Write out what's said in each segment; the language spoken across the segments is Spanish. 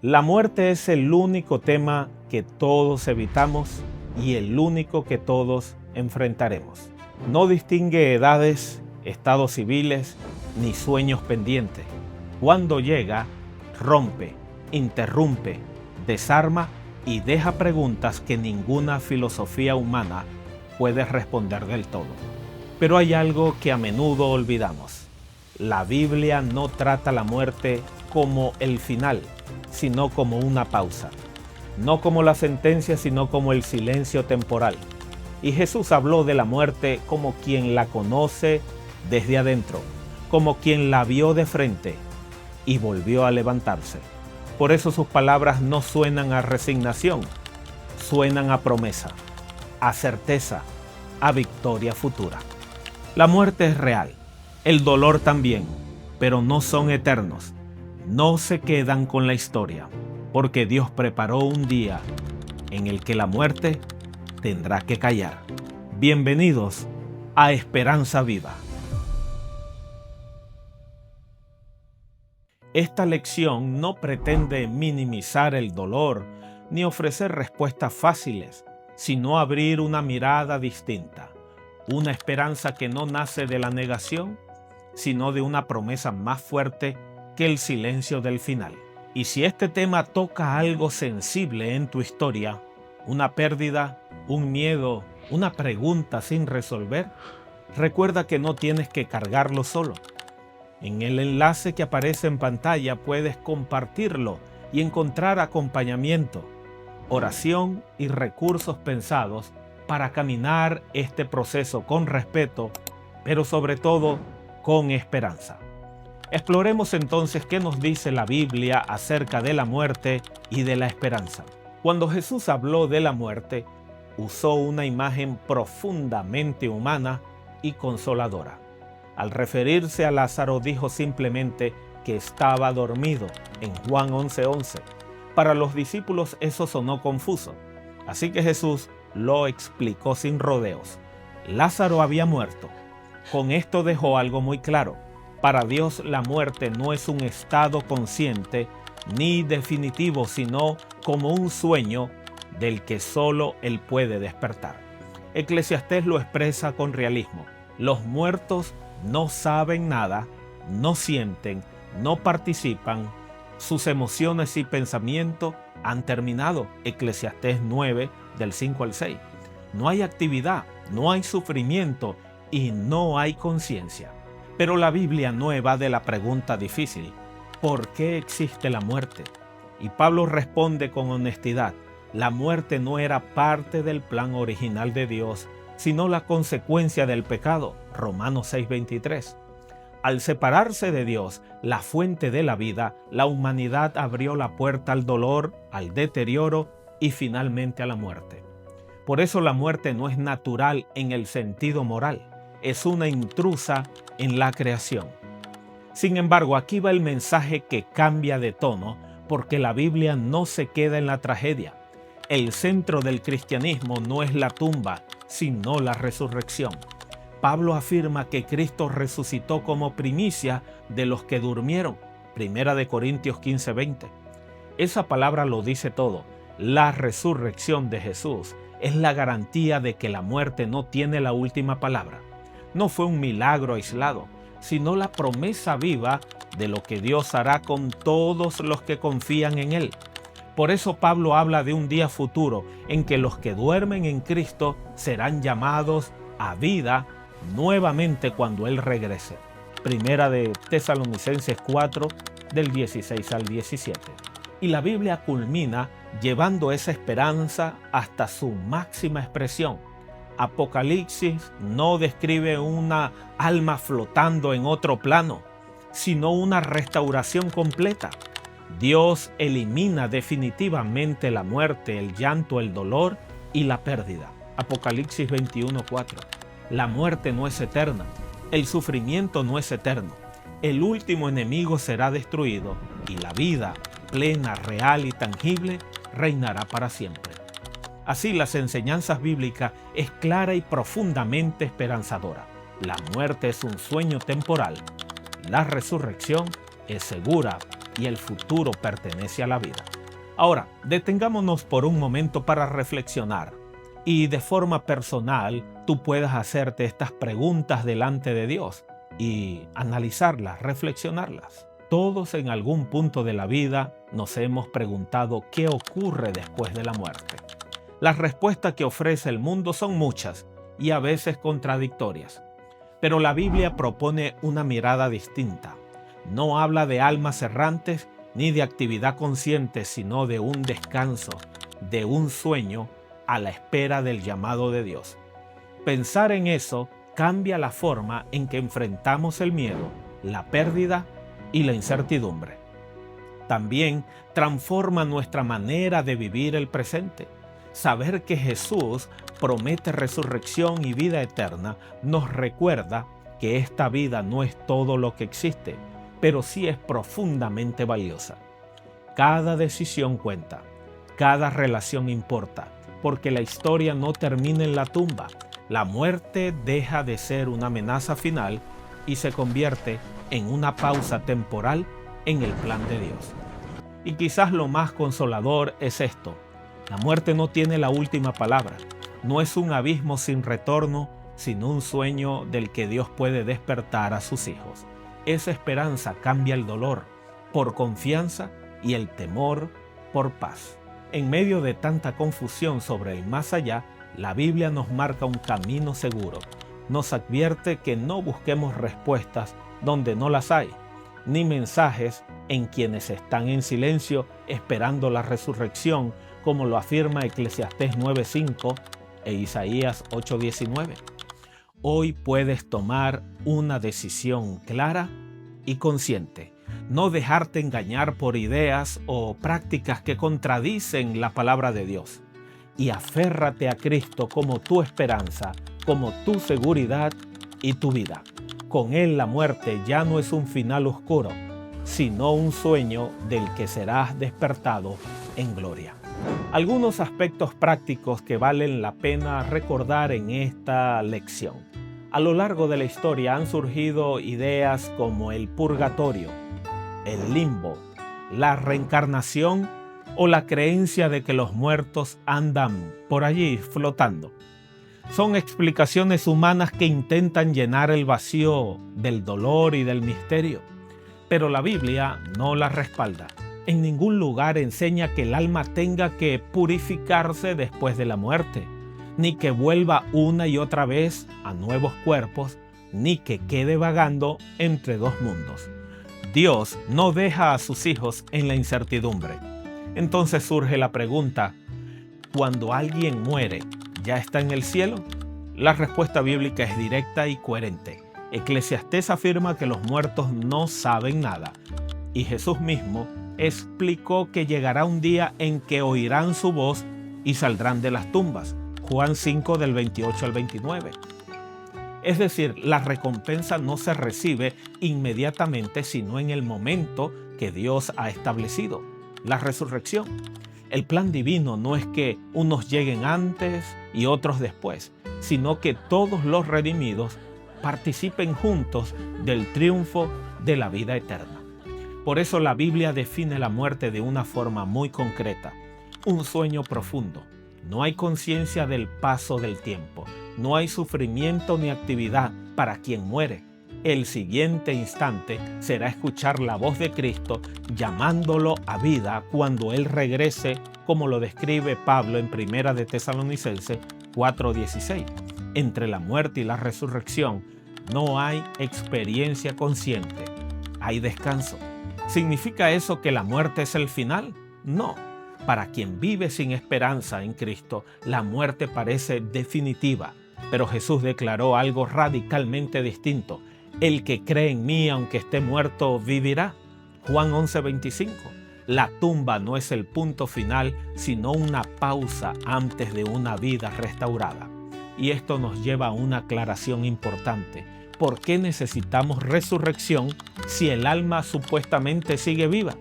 La muerte es el único tema que todos evitamos y el único que todos enfrentaremos. No distingue edades, estados civiles, ni sueños pendientes. Cuando llega, rompe, interrumpe, desarma y deja preguntas que ninguna filosofía humana puede responder del todo. Pero hay algo que a menudo olvidamos. La Biblia no trata la muerte como el final, sino como una pausa. No como la sentencia, sino como el silencio temporal. Y Jesús habló de la muerte como quien la conoce desde adentro, como quien la vio de frente y volvió a levantarse. Por eso sus palabras no suenan a resignación, suenan a promesa, a certeza, a victoria futura. La muerte es real, el dolor también, pero no son eternos. No se quedan con la historia, porque Dios preparó un día en el que la muerte tendrá que callar. Bienvenidos a Esperanza Viva. Esta lección no pretende minimizar el dolor ni ofrecer respuestas fáciles, sino abrir una mirada distinta, una esperanza que no nace de la negación, sino de una promesa más fuerte que el silencio del final. Y si este tema toca algo sensible en tu historia, una pérdida, un miedo, una pregunta sin resolver, recuerda que no tienes que cargarlo solo. En el enlace que aparece en pantalla puedes compartirlo y encontrar acompañamiento, oración y recursos pensados para caminar este proceso con respeto, pero sobre todo con esperanza. Exploremos entonces qué nos dice la Biblia acerca de la muerte y de la esperanza. Cuando Jesús habló de la muerte, usó una imagen profundamente humana y consoladora. Al referirse a Lázaro, dijo simplemente que estaba dormido en Juan 11:11. Para los discípulos eso sonó confuso, así que Jesús lo explicó sin rodeos. Lázaro había muerto. Con esto dejó algo muy claro. Para Dios la muerte no es un estado consciente ni definitivo, sino como un sueño del que solo Él puede despertar. Eclesiastés lo expresa con realismo. Los muertos no saben nada, no sienten, no participan, sus emociones y pensamientos han terminado. Eclesiastés 9, del 5 al 6. No hay actividad, no hay sufrimiento y no hay conciencia. Pero la Biblia no evade la pregunta difícil: ¿por qué existe la muerte? Y Pablo responde con honestidad: la muerte no era parte del plan original de Dios, sino la consecuencia del pecado. Romanos 6:23. Al separarse de Dios, la fuente de la vida, la humanidad abrió la puerta al dolor, al deterioro y finalmente a la muerte. Por eso la muerte no es natural en el sentido moral, es una intrusa en la creación. Sin embargo, aquí va el mensaje que cambia de tono, porque la Biblia no se queda en la tragedia. El centro del cristianismo no es la tumba, sino la resurrección. Pablo afirma que Cristo resucitó como primicia de los que durmieron. 1 Corintios 15:20. Esa palabra lo dice todo. La resurrección de Jesús es la garantía de que la muerte no tiene la última palabra. No fue un milagro aislado, sino la promesa viva de lo que Dios hará con todos los que confían en Él. Por eso Pablo habla de un día futuro en que los que duermen en Cristo serán llamados a vida nuevamente cuando Él regrese. Primera de Tesalonicenses 4, del 16 al 17. Y la Biblia culmina llevando esa esperanza hasta su máxima expresión. Apocalipsis no describe una alma flotando en otro plano, sino una restauración completa. Dios elimina definitivamente la muerte, el llanto, el dolor y la pérdida. Apocalipsis 21:4. La muerte no es eterna, el sufrimiento no es eterno. El último enemigo será destruido y la vida plena, real y tangible reinará para siempre. Así, las enseñanzas bíblicas es clara y profundamente esperanzadora. La muerte es un sueño temporal. La resurrección es segura, y el futuro pertenece a la vida. Ahora, detengámonos por un momento para reflexionar y de forma personal tú puedas hacerte estas preguntas delante de Dios y analizarlas, reflexionarlas. Todos en algún punto de la vida nos hemos preguntado qué ocurre después de la muerte. Las respuestas que ofrece el mundo son muchas y a veces contradictorias, pero la Biblia propone una mirada distinta. No habla de almas errantes ni de actividad consciente, sino de un descanso, de un sueño a la espera del llamado de Dios. Pensar en eso cambia la forma en que enfrentamos el miedo, la pérdida y la incertidumbre. También transforma nuestra manera de vivir el presente. Saber que Jesús promete resurrección y vida eterna nos recuerda que esta vida no es todo lo que existe, pero sí es profundamente valiosa. Cada decisión cuenta, cada relación importa, porque la historia no termina en la tumba. La muerte deja de ser una amenaza final y se convierte en una pausa temporal en el plan de Dios. Y quizás lo más consolador es esto: la muerte no tiene la última palabra, no es un abismo sin retorno, sino un sueño del que Dios puede despertar a sus hijos. Esa esperanza cambia el dolor por confianza y el temor por paz. En medio de tanta confusión sobre el más allá, la Biblia nos marca un camino seguro. Nos advierte que no busquemos respuestas donde no las hay, ni mensajes en quienes están en silencio esperando la resurrección, como lo afirma Eclesiastés 9:5 e Isaías 8:19. Hoy puedes tomar una decisión clara y consciente. No dejarte engañar por ideas o prácticas que contradicen la palabra de Dios. Y aférrate a Cristo como tu esperanza, como tu seguridad y tu vida. Con Él la muerte ya no es un final oscuro, sino un sueño del que serás despertado en gloria. Algunos aspectos prácticos que valen la pena recordar en esta lección. A lo largo de la historia han surgido ideas como el purgatorio, el limbo, la reencarnación o la creencia de que los muertos andan por allí flotando. Son explicaciones humanas que intentan llenar el vacío del dolor y del misterio, pero la Biblia no las respalda. En ningún lugar enseña que el alma tenga que purificarse después de la muerte, ni que vuelva una y otra vez a nuevos cuerpos, ni que quede vagando entre dos mundos. Dios no deja a sus hijos en la incertidumbre. Entonces surge la pregunta: ¿cuando alguien muere, ya está en el cielo? La respuesta bíblica es directa y coherente. Eclesiastés afirma que los muertos no saben nada, y Jesús mismo explicó que llegará un día en que oirán su voz y saldrán de las tumbas. Juan 5 del 28 al 29. Es decir, la recompensa no se recibe inmediatamente, sino en el momento que Dios ha establecido, la resurrección. El plan divino no es que unos lleguen antes y otros después, sino que todos los redimidos participen juntos del triunfo de la vida eterna. Por eso la Biblia define la muerte de una forma muy concreta: un sueño profundo. No hay conciencia del paso del tiempo, no hay sufrimiento ni actividad para quien muere. El siguiente instante será escuchar la voz de Cristo llamándolo a vida cuando Él regrese, como lo describe Pablo en 1 de Tesalonicenses 4:16. Entre la muerte y la resurrección no hay experiencia consciente, hay descanso. ¿Significa eso que la muerte es el final? No. Para quien vive sin esperanza en Cristo, la muerte parece definitiva, pero Jesús declaró algo radicalmente distinto: el que cree en mí, aunque esté muerto, vivirá. Juan 11:25. La tumba no es el punto final, sino una pausa antes de una vida restaurada. Y esto nos lleva a una aclaración importante. ¿Por qué necesitamos resurrección si el alma supuestamente sigue viva?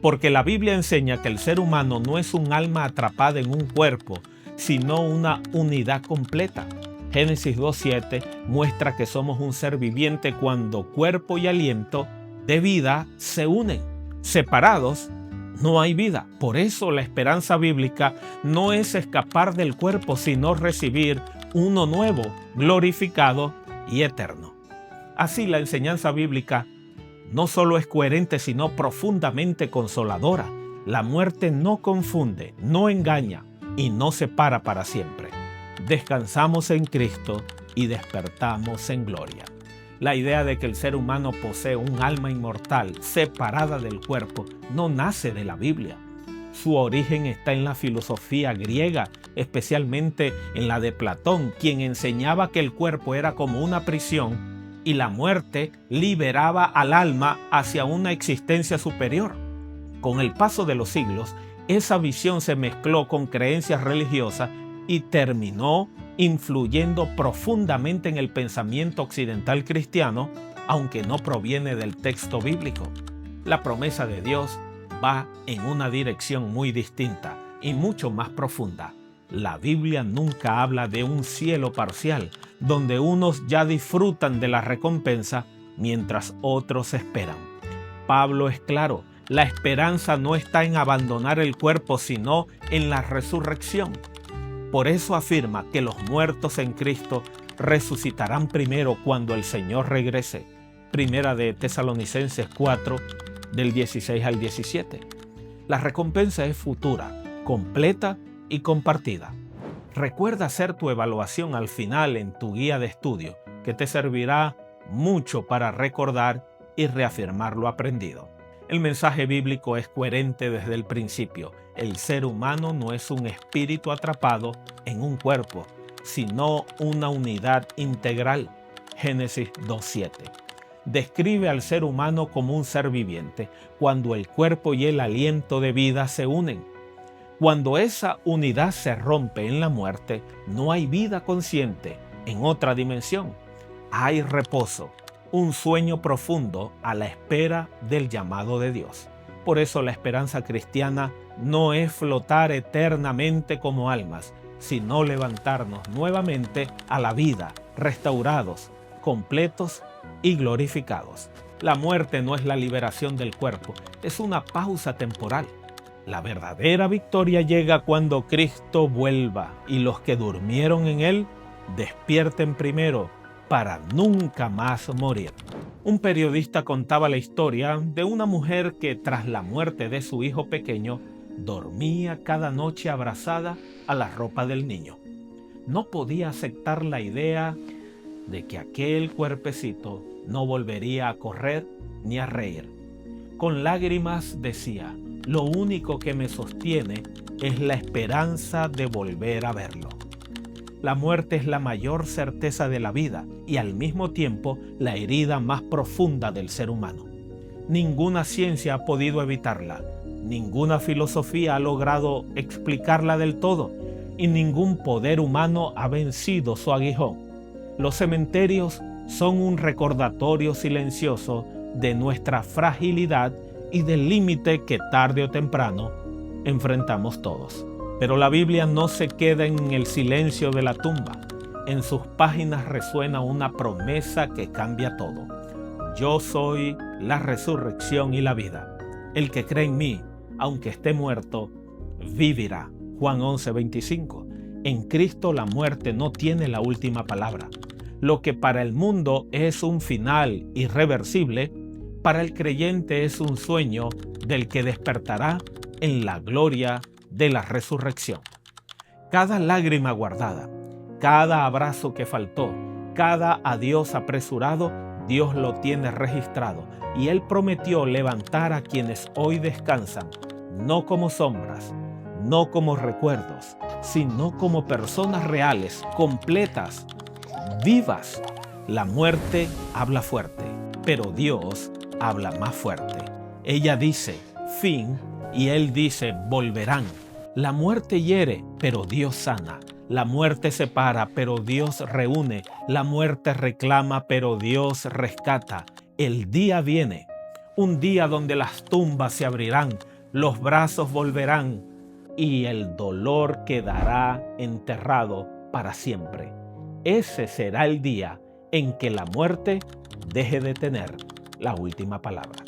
Porque la Biblia enseña que el ser humano no es un alma atrapada en un cuerpo, sino una unidad completa. Génesis 2:7 muestra que somos un ser viviente cuando cuerpo y aliento de vida se unen. Separados, no hay vida. Por eso la esperanza bíblica no es escapar del cuerpo, sino recibir uno nuevo, glorificado y eterno. Así la enseñanza bíblica no solo es coherente, sino profundamente consoladora. La muerte no confunde, no engaña y no separa para siempre. Descansamos en Cristo y despertamos en gloria. La idea de que el ser humano posee un alma inmortal separada del cuerpo no nace de la Biblia. Su origen está en la filosofía griega, especialmente en la de Platón, quien enseñaba que el cuerpo era como una prisión y la muerte liberaba al alma hacia una existencia superior. Con el paso de los siglos, esa visión se mezcló con creencias religiosas y terminó influyendo profundamente en el pensamiento occidental cristiano, aunque no proviene del texto bíblico. La promesa de Dios va en una dirección muy distinta y mucho más profunda. La Biblia nunca habla de un cielo parcial, donde unos ya disfrutan de la recompensa mientras otros esperan. Pablo es claro, la esperanza no está en abandonar el cuerpo, sino en la resurrección. Por eso afirma que los muertos en Cristo resucitarán primero cuando el Señor regrese. Primera de Tesalonicenses 4, del 16 al 17. La recompensa es futura, completa y compartida. Recuerda hacer tu evaluación al final en tu guía de estudio, que te servirá mucho para recordar y reafirmar lo aprendido. El mensaje bíblico es coherente desde el principio. El ser humano no es un espíritu atrapado en un cuerpo, sino una unidad integral. Génesis 2:7. Describe al ser humano como un ser viviente, cuando el cuerpo y el aliento de vida se unen. Cuando esa unidad se rompe en la muerte, no hay vida consciente en otra dimensión. Hay reposo, un sueño profundo a la espera del llamado de Dios. Por eso la esperanza cristiana no es flotar eternamente como almas, sino levantarnos nuevamente a la vida, restaurados, completos y glorificados. La muerte no es la liberación del cuerpo, es una pausa temporal. La verdadera victoria llega cuando Cristo vuelva y los que durmieron en Él despierten primero para nunca más morir. Un periodista contaba la historia de una mujer que tras la muerte de su hijo pequeño dormía cada noche abrazada a la ropa del niño. No podía aceptar la idea de que aquel cuerpecito no volvería a correr ni a reír. Con lágrimas decía: lo único que me sostiene es la esperanza de volver a verlo. La muerte es la mayor certeza de la vida y al mismo tiempo la herida más profunda del ser humano. Ninguna ciencia ha podido evitarla, ninguna filosofía ha logrado explicarla del todo y ningún poder humano ha vencido su aguijón. Los cementerios son un recordatorio silencioso de nuestra fragilidad y del límite que tarde o temprano enfrentamos todos. Pero la Biblia no se queda en el silencio de la tumba. En sus páginas resuena una promesa que cambia todo. Yo soy la resurrección y la vida. El que cree en mí, aunque esté muerto, vivirá. Juan 11:25. En Cristo la muerte no tiene la última palabra. Lo que para el mundo es un final irreversible, para el creyente es un sueño del que despertará en la gloria de la resurrección. Cada lágrima guardada, cada abrazo que faltó, cada adiós apresurado, Dios lo tiene registrado y Él prometió levantar a quienes hoy descansan, no como sombras, no como recuerdos, sino como personas reales, completas, vivas. La muerte habla fuerte, pero Dios habla más fuerte. Ella dice, fin, y Él dice, volverán. La muerte hiere, pero Dios sana. La muerte separa, pero Dios reúne. La muerte reclama, pero Dios rescata. El día viene, un día donde las tumbas se abrirán, los brazos volverán y el dolor quedará enterrado para siempre. Ese será el día en que la muerte deje de tener la última palabra.